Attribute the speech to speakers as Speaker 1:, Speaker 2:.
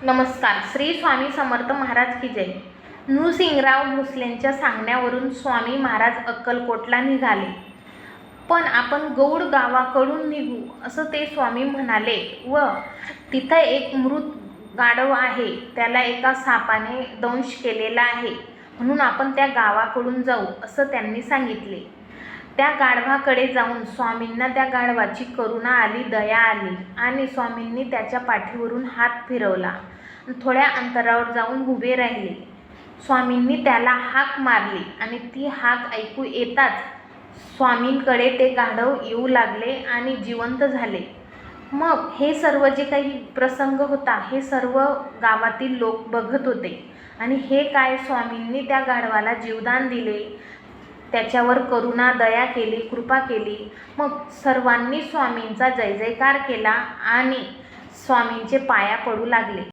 Speaker 1: नमस्कार. श्री स्वामी समर्थ महाराज की जय. नृसिंगराव भोसलेंच्या सांगण्यावरून स्वामी महाराज अक्कलकोटला निघाले. पण आपण गौड गावाकडून निघू असं ते स्वामी म्हणाले व तिथं एक मृत गाढव आहे, त्याला एका सापाने दंश केलेला आहे, म्हणून आपण त्या गावाकडून जाऊ असं त्यांनी सांगितले. त्या गाढवाकडे जाऊन स्वामींना त्या गाढवाची करुणा आली, दया आली आणि स्वामींनी त्याच्या पाठीवरून हात फिरवला. थोड्या अंतरावर जाऊन उभे राहिले. स्वामींनी त्याला हाक मारली आणि ती हाक ऐकू येताच स्वामींकडे ते गाढव येऊ लागले आणि जिवंत झाले. मग हे सर्व जे काही प्रसंग होता हे सर्व गावातील लोक बघत होते आणि हे काय, स्वामींनी त्या गाढवाला जीवदान दिले, त्याच्यावर करुणा दया केली, कृपा केली. मग सर्वांनी स्वामींचा जय जयकार केला आणि स्वामींचे पाया पडू लागले.